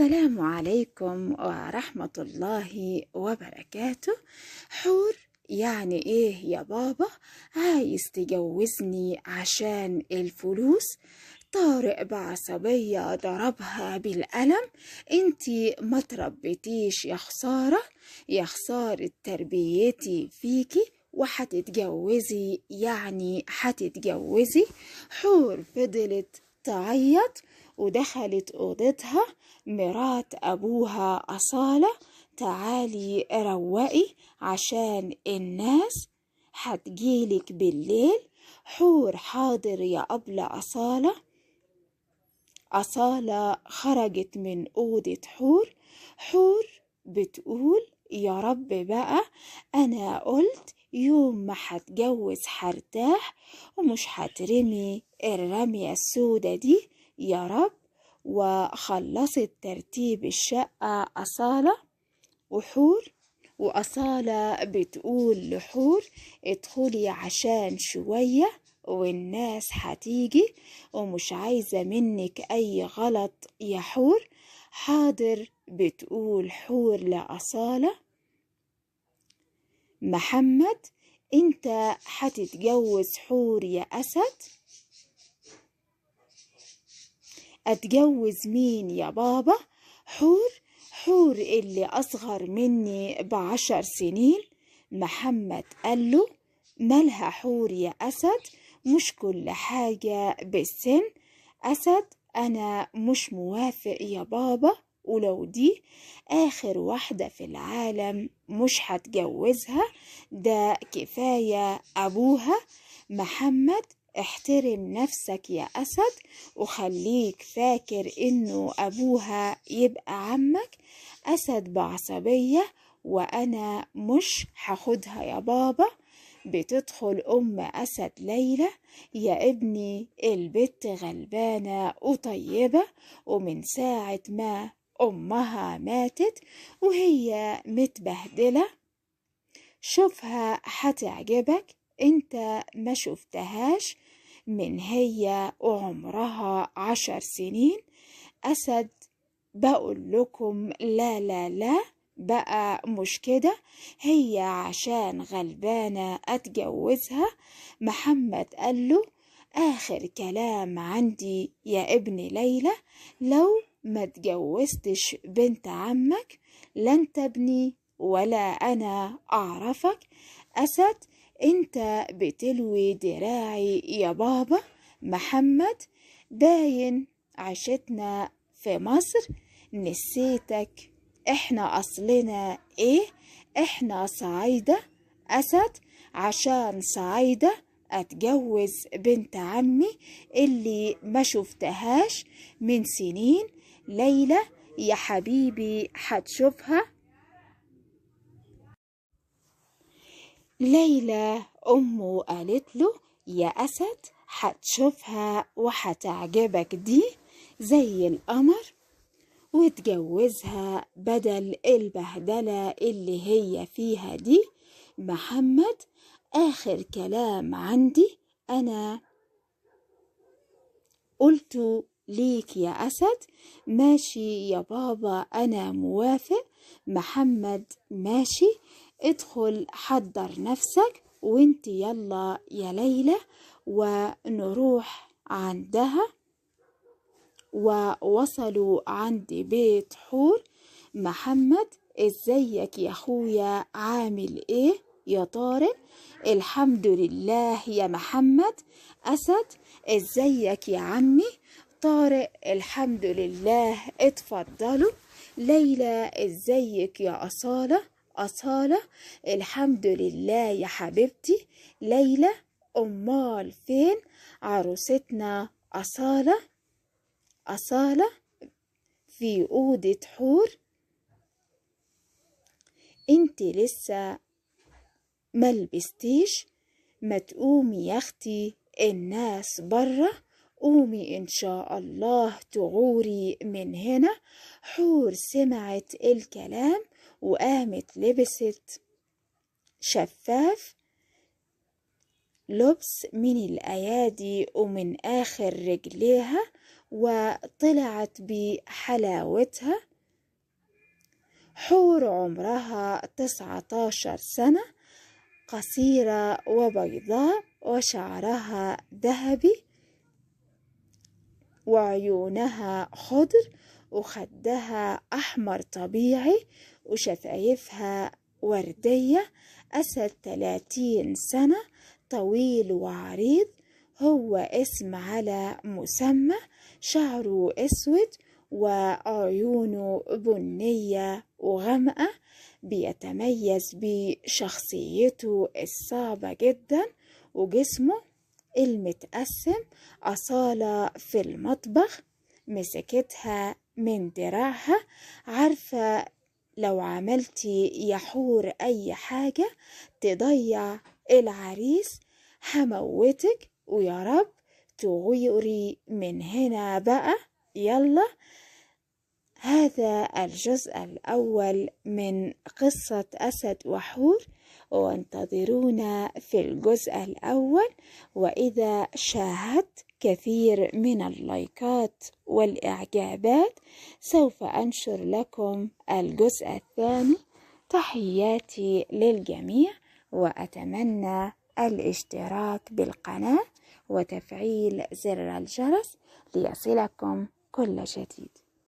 السلام عليكم ورحمة الله وبركاته. حور يعني ايه يا بابا؟ عايز تجوزني عشان الفلوس؟ طارق بعصبية ضربها بالقلم. انتي ما تربيتيش يا خسارة، يا خسارة تربيتي فيكي، وحتتجوزي يعني حتتجوزي. حور فضلت تعيط ودخلت أوضتها. مرات أبوها أصالة، تعالي روقي عشان الناس هتجيلك بالليل. حور حاضر يا أبلة أصالة. أصالة خرجت من أوضة حور. حور بتقول يا رب بقى، أنا قلت يوم ما هتجوز هرتاح ومش هترمي الرمية السودة دي يا رب. وخلصت ترتيب الشقة أصالة وحور. وأصالة بتقول لحور ادخلي عشان شوية والناس هتيجي ومش عايزة منك أي غلط يا حور. حاضر بتقول حور لأصالة. محمد انت هتتجوز حور يا أسد؟ أتجوز مين يا بابا؟ حور اللي أصغر مني ب10 سنين. محمد قال له مالها حور يا أسد؟ مش كل حاجة بالسن. أسد أنا مش موافق يا بابا، ولو دي آخر واحدة في العالم مش هتجوزها، ده كفاية أبوها. محمد احترم نفسك يا أسد وخليك فاكر إنه أبوها يبقى عمك. أسد بعصبية وأنا مش هاخدها يا بابا. بتدخل أم أسد ليلى. يا ابني البت غلبانة وطيبة، ومن ساعة ما أمها ماتت وهي متبهدلة. شوفها هتعجبك، انت ما شفتهاش من هي وعمرها 10 سنين. أسد بقول لكم لا لا لا بقى، مش كده، هي عشان غلبانة أتجوزها. محمد قال له آخر كلام عندي يا ابن ليلى، لو ما تجوزتش بنت عمك لن تبني ولا أنا أعرفك. أسد انت بتلوي دراعي يا بابا. محمد باين عشتنا في مصر نسيتك، احنا أصلنا ايه؟ احنا صعيدة. أسد عشان صعيدة أتجوز بنت عمي اللي ما شفتهاش من سنين. ليلى يا حبيبي هتشوفها. ليلى أمه قالت له يا أسد هتشوفها وهتعجبك دي زي القمر، وتجوزها بدل البهدلة اللي هي فيها دي. محمد آخر كلام عندي أنا قلته ليك يا أسد. ماشي يا بابا أنا موافق. محمد ماشي، ادخل حضر نفسك وانت يلا يا ليلى ونروح عندها. ووصلوا عند بيت حور. محمد ازيك يا اخويا، عامل ايه يا طارق؟ الحمد لله يا محمد. أسد ازيك يا عمي؟ طارق الحمد لله، اتفضلوا. ليلى ازيك يا أصالة؟ أصالة الحمد لله يا حبيبتي. ليلى أمال فين عروستنا أصالة؟ أصالة في أوضة حور. انت لسه ملبستيش؟ ما تقومي يا اختي، الناس برا، قومي ان شاء الله تغوري من هنا. حور سمعت الكلام وقامت لبست شفاف، لبس من الأيادي ومن آخر رجليها، وطلعت بحلاوتها حور عمرها 19 سنة، قصيرة وبيضاء وشعرها ذهبي وعيونها خضر وخدها أحمر طبيعي وشفايفها وردية. أسد 30 سنة، طويل وعريض، هو اسم على مسمى، شعره أسود وعيونه بنية وغامقة، بيتميز بشخصيته الصعبة جدا وجسمه المتقسم. أصالة في المطبخ، مسكتها من دراعها، عارفة لو عملتي يحور أي حاجة تضيع العريس هموتك، ويا رب تغيري من هنا بقى. يلا، هذا الجزء الأول من قصة أسد وحور، وانتظرونا في الجزء الأول. وإذا شاهدت كثير من اللايكات والإعجابات سوف أنشر لكم الجزء الثاني. تحياتي للجميع، وأتمنى الاشتراك بالقناة وتفعيل زر الجرس ليصلكم كل جديد.